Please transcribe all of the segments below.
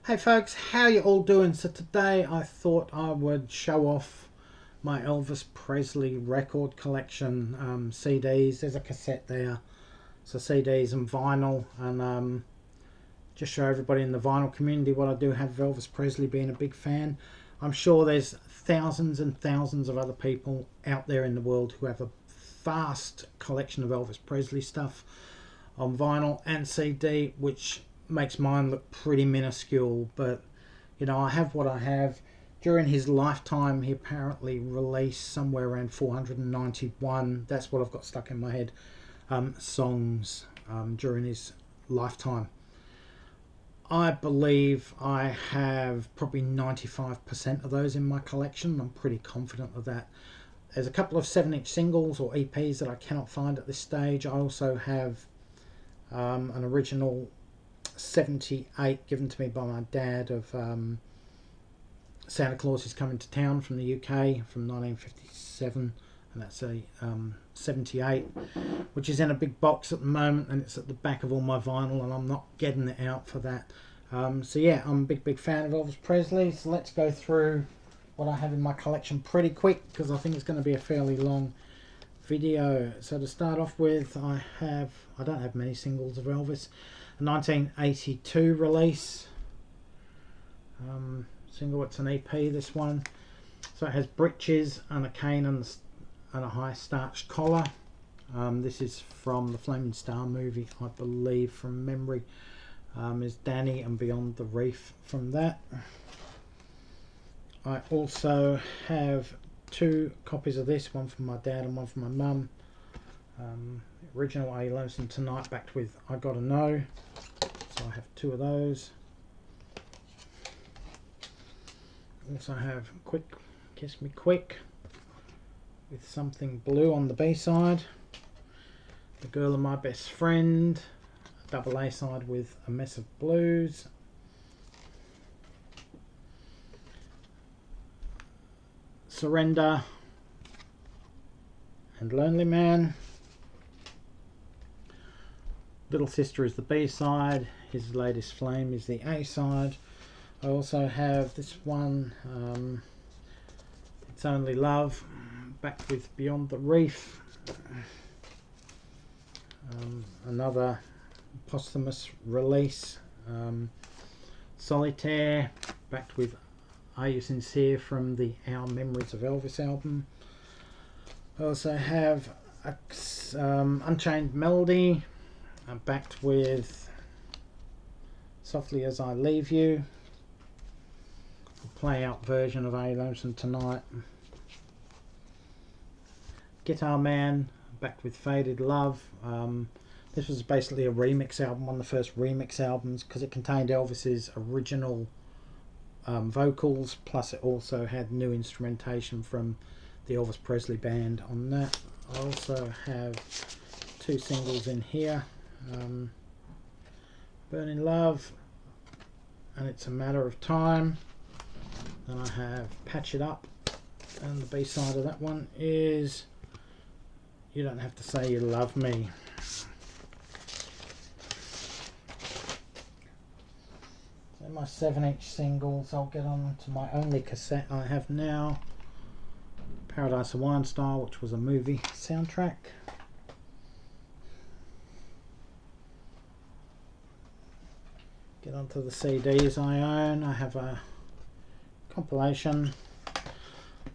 Hey folks, how you all doing? So today I thought I would show off my Elvis Presley record collection, CDs. There's a cassette there, so CDs and vinyl, and just show everybody in the vinyl community what I do have of Elvis Presley, being a big fan. I'm sure there's thousands and thousands of other people out there in the world who have a vast collection of Elvis Presley stuff on vinyl and CD, which makes mine look pretty minuscule. But you know, I have what I have. During his lifetime, he apparently released somewhere around 491. That's what I've got stuck in my head. Songs during his lifetime. I believe I have probably 95% of those in my collection. I'm pretty confident of that. There's a couple of 7-inch singles or EPs that I cannot find at this stage. I also have an original 78 given to me by my dad of Santa Claus is Coming to Town from the UK from 1957, and that's a 78, which is in a big box at the moment, and it's at the back of all my vinyl, and I'm not getting it out for that. So yeah, I'm a big fan of Elvis Presley. So let's go through what I have in my collection pretty quick, because I think it's going to be a fairly long video. So to start off with, I don't have many singles of Elvis. A 1982 release single. It's an EP, this one. So it has breeches and a cane and a high starched collar. This is from the Flaming Star movie, I believe, from memory. Is Danny and Beyond the Reef from that. I also have two copies of this, one from my dad and one from my mum. Original A Lonesome Tonight backed with I Gotta Know. So I have two of those. Also have Quick Kiss Me Quick with Something Blue on the B side. The Girl and My Best Friend, a double A side with A Mess of Blues. Surrender and Lonely Man. Little Sister is the B side, His Latest Flame is the A side. I also have this one, It's Only Love, backed with Beyond the Reef. Another posthumous release, Solitaire, backed with Are You Sincere from the Our Memories of Elvis album. I also have Unchained Melody, backed with Softly As I Leave You, a play out version of A Lonesome Tonight. Guitar Man, backed with Faded Love. This was basically a remix album, one of the first remix albums, because it contained Elvis's original vocals, plus it also had new instrumentation from the Elvis Presley band on that. I also have two singles in here, Burning Love and It's a Matter of Time. Then I have Patch It Up, and the B side of that one is You Don't Have to Say You Love Me. So my 7-inch singles, I'll get on to my only cassette I have now, Paradise Hawaiian Style, which was a movie soundtrack. Get onto the CDs I own. I have a compilation.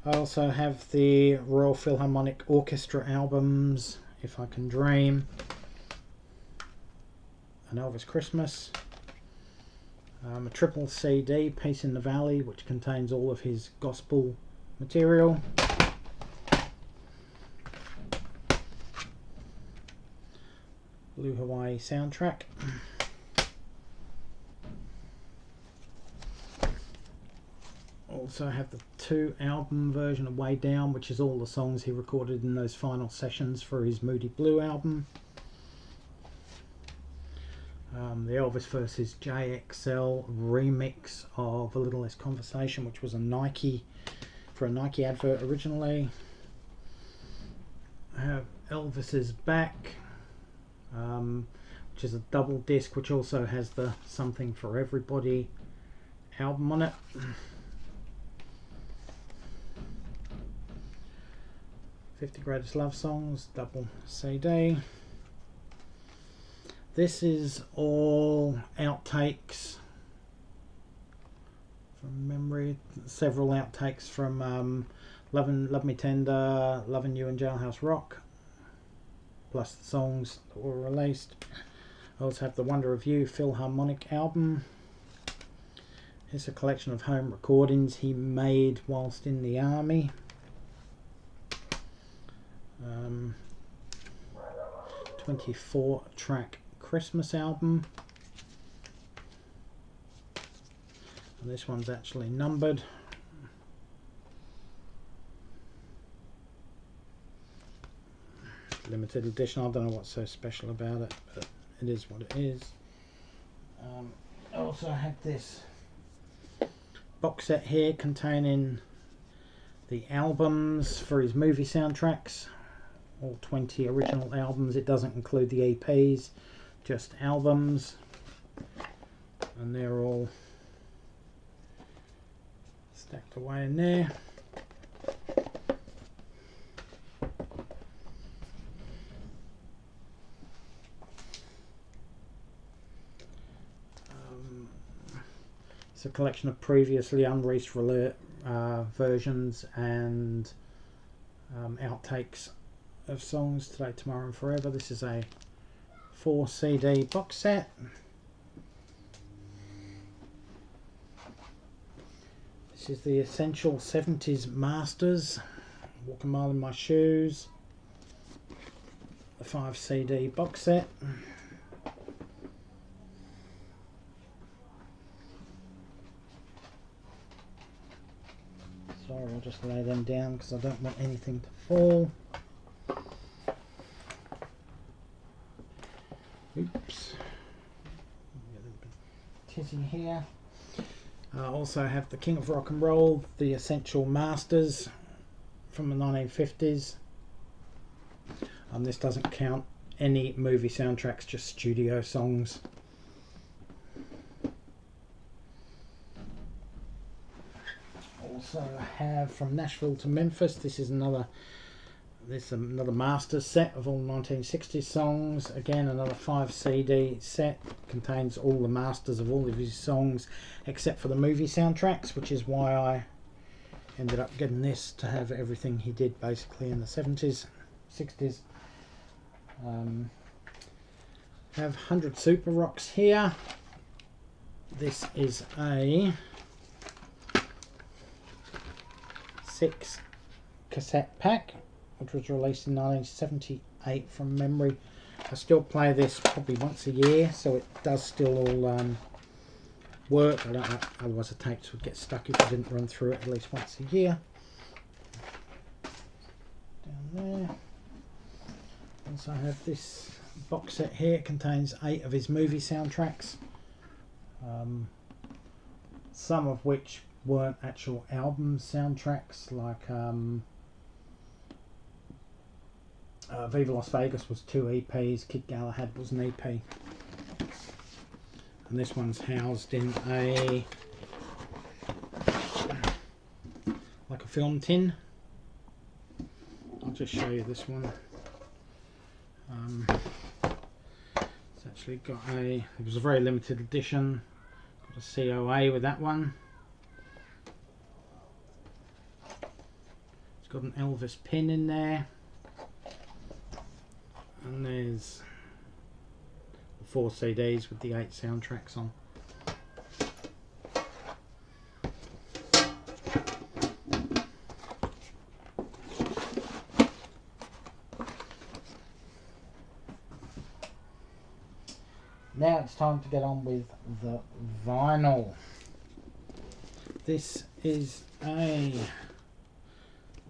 I also have the Royal Philharmonic Orchestra albums, If I Can Dream, an Elvis Christmas, a triple CD, Peace in the Valley, which contains all of his gospel material, Blue Hawaii soundtrack. Also have the 2 album version of Way Down, which is all the songs he recorded in those final sessions for his Moody Blue album. The Elvis vs. JXL remix of A Little Less Conversation, which was a Nike advert originally. I have Elvis Is Back, which is a double disc, which also has the Something for Everybody album on it. "50 Greatest Love Songs," double CD. This is all outtakes from memory. Several outtakes from Love Me Tender, Loving You and Jailhouse Rock, plus the songs that were released. I also have the Wonder of You Philharmonic album. It's a collection of home recordings he made whilst in the army. 24-track Christmas album. And this one's actually numbered. Limited edition. I don't know what's so special about it, but it is what it is. I also have this box set here containing the albums for his movie soundtracks, all 20 original albums. It doesn't include the EPs, just albums, and they're all stacked away in there. It's a collection of previously unreleased versions and outtakes of songs, Today, Tomorrow and Forever. This is a 4 CD box set. This is the Essential 70s Masters, Walk a Mile in My Shoes, the 5 CD box set. Sorry, I'll just lay them down because I don't want anything to fall. Oops. Get a little bit tizzy here. I also have the King of Rock and Roll, the Essential Masters from the 1950s. This doesn't count any movie soundtracks, just studio songs. Also have From Nashville to Memphis. This is another Masters set of all 1960s songs. Again, another 5 CD set, contains all the masters of all of his songs except for the movie soundtracks, which is why I ended up getting this, to have everything he did basically in the 70s, 60s. Have 100 Super Rocks here. This is a 6 cassette pack, which was released in 1978 from memory. I still play this probably once a year, so it does still all work. I don't know, otherwise the tapes would get stuck if I didn't run through it at least once a year. Down there. Also I have this box set here. It contains 8 of his movie soundtracks, some of which weren't actual album soundtracks, like Viva Las Vegas was 2 EPs, Kid Galahad was an EP, and this one's housed in a film tin. I'll just show you this one. It's actually got it was a very limited edition, got a COA with that one. It's got an Elvis pin in there, and there's the 4 CDs with the 8 soundtracks on. Now it's time to get on with the vinyl. This is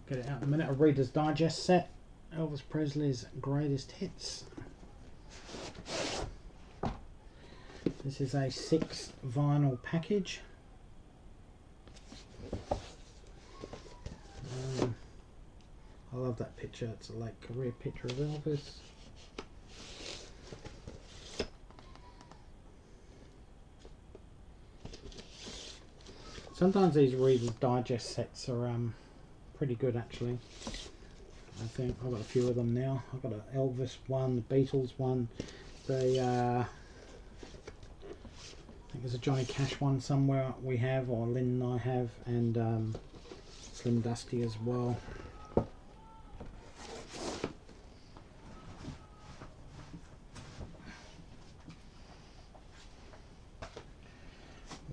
get it out in a minute, a Reader's Digest set, Elvis Presley's Greatest Hits. This is a 6 vinyl package. I love that picture, it's a late career picture of Elvis. Sometimes these Reader's Digest sets are pretty good actually. I think I've got a few of them now. I've got an Elvis one, the Beatles one, the I think there's a Johnny Cash one somewhere we have, or Lynn and I have, and Slim Dusty as well.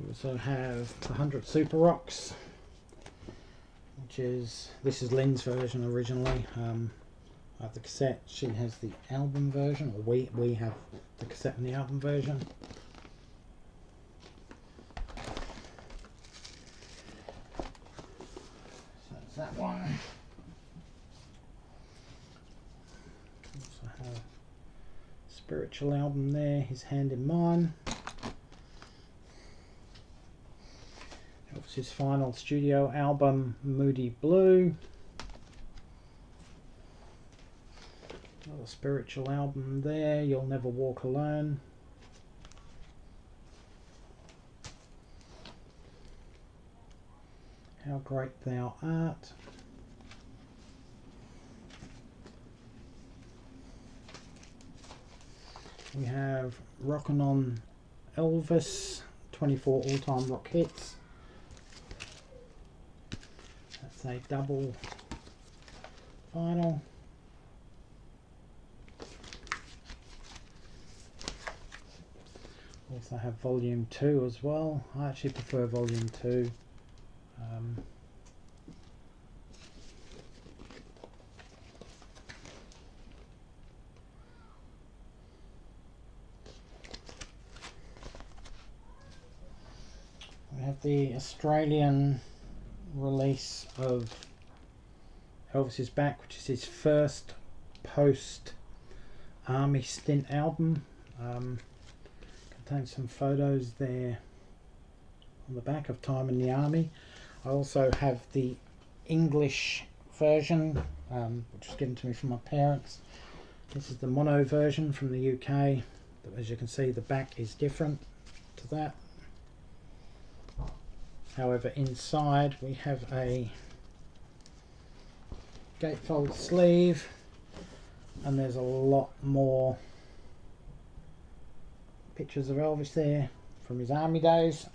We also have the 100 Super Rocks, which is, this is Lynn's version originally. I have the cassette, she has the album version, or we have the cassette and the album version. So that's that one. Also have Spiritual album there, His Hand in Mine. Elvis's final studio album, Moody Blue. Another Spiritual album there, You'll Never Walk Alone. How Great Thou Art. We have Rockin' on Elvis, 24 all-time rock hits. That's a double vinyl. Also have volume 2 as well. I actually prefer volume 2. We have the Australian release of Elvis Is Back, which is his first post-army stint album. Contains some photos there on the back of time in the army. I also have the English version, which was given to me from my parents. This is the mono version from the UK. As you can see, the back is different to that. However, inside we have a gatefold sleeve, and there's a lot more pictures of Elvis there from his army days.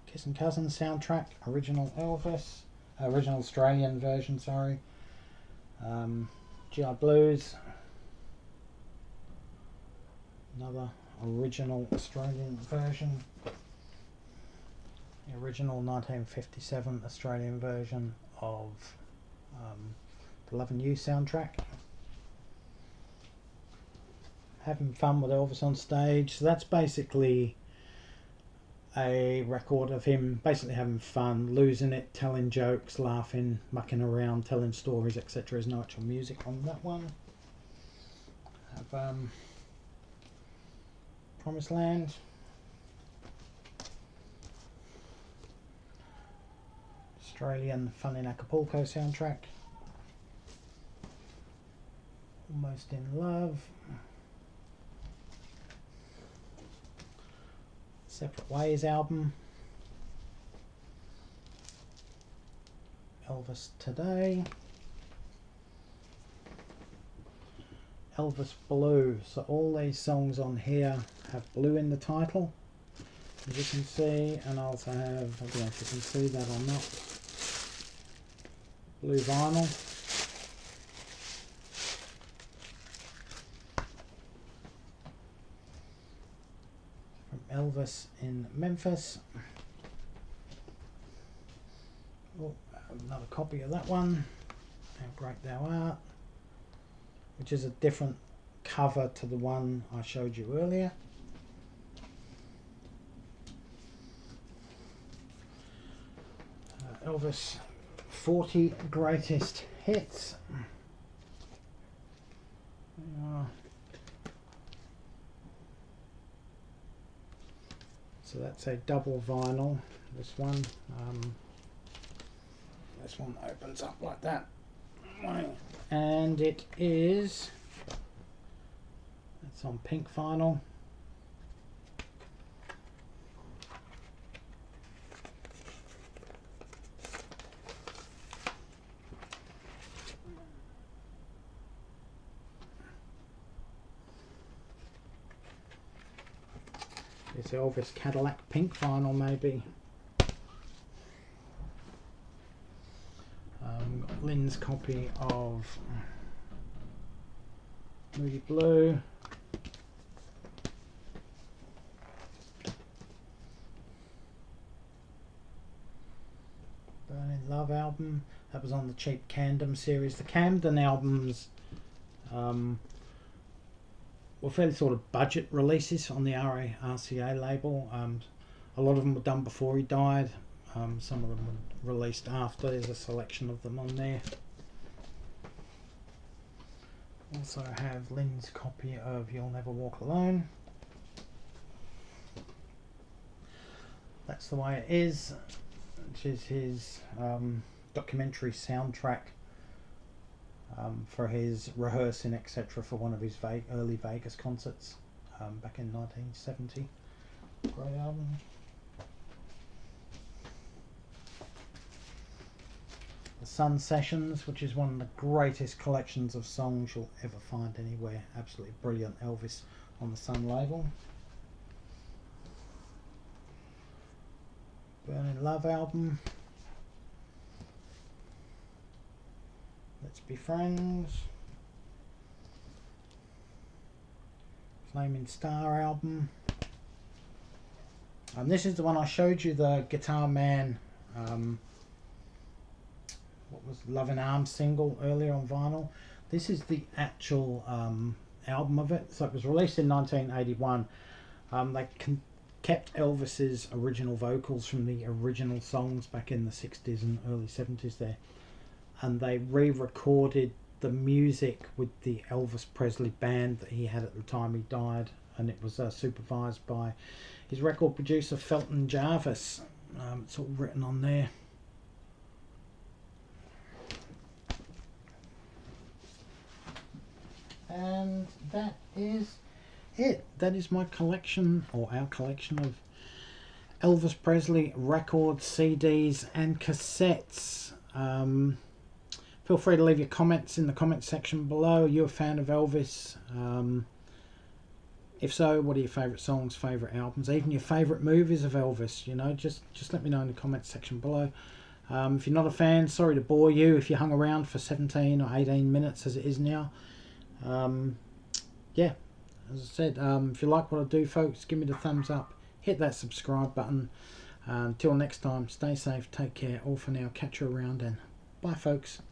Kiss and Cousins soundtrack, original Elvis, original Australian version, sorry. GI Blues, another original Australian version. The original 1957 Australian version of the Lovin' You soundtrack. Having Fun with Elvis on Stage. So that's basically a record of him basically having fun, losing it, telling jokes, laughing, mucking around, telling stories, etc. There's no actual music on that one. Have Promised Land. Australian Fun in Acapulco soundtrack. Almost in Love. Separate Ways album. Elvis Today. Elvis Blue. So all these songs on here have blue in the title, as you can see, and I also have, I don't know if you can see that or not, blue vinyl. Elvis in Memphis. Oh, another copy of that one. How Great Thou Art, which is a different cover to the one I showed you earlier. Elvis 40 Greatest Hits. So that's a double vinyl, this one. This one opens up like that. And it is, let's It's on pink vinyl. It's Elvis Cadillac pink vinyl, maybe. Got Lynn's copy of Moody Blue. Burning Love album. That was on the cheap Camden series. The Camden albums were fairly sort of budget releases on the RCA label. A lot of them were done before he died. Some of them were released after. There's a selection of them on there. Also have Lynn's copy of You'll Never Walk Alone. That's the Way It Is, which is his documentary soundtrack for his rehearsing, etc., for one of his early Vegas concerts back in 1970. Great album. The Sun Sessions, which is one of the greatest collections of songs you'll ever find anywhere. Absolutely brilliant. Elvis on the Sun label. Burning Love album. Let's Be Friends. Flaming Star album. And this is the one I showed you, the Guitar Man what was Love in Arms single earlier on vinyl. This is the actual album of it. So it was released in 1981. They kept Elvis's original vocals from the original songs back in the 60s and early 70s there, and they re-recorded the music with the Elvis Presley band that he had at the time he died, and it was supervised by his record producer Felton Jarvis. It's all written on there. And that is it. That is my collection, or our collection, of Elvis Presley records, CDs and cassettes. Feel free to leave your comments in the comment section below. Are you a fan of Elvis? If so, what are your favourite songs, favourite albums, even your favourite movies of Elvis? You know, just let me know in the comment section below. If you're not a fan, sorry to bore you if you hung around for 17 or 18 minutes as it is now. Yeah, as I said, if you like what I do, folks, give me the thumbs up, hit that subscribe button. Until next time, stay safe, take care, all for now, catch you around, and bye, folks.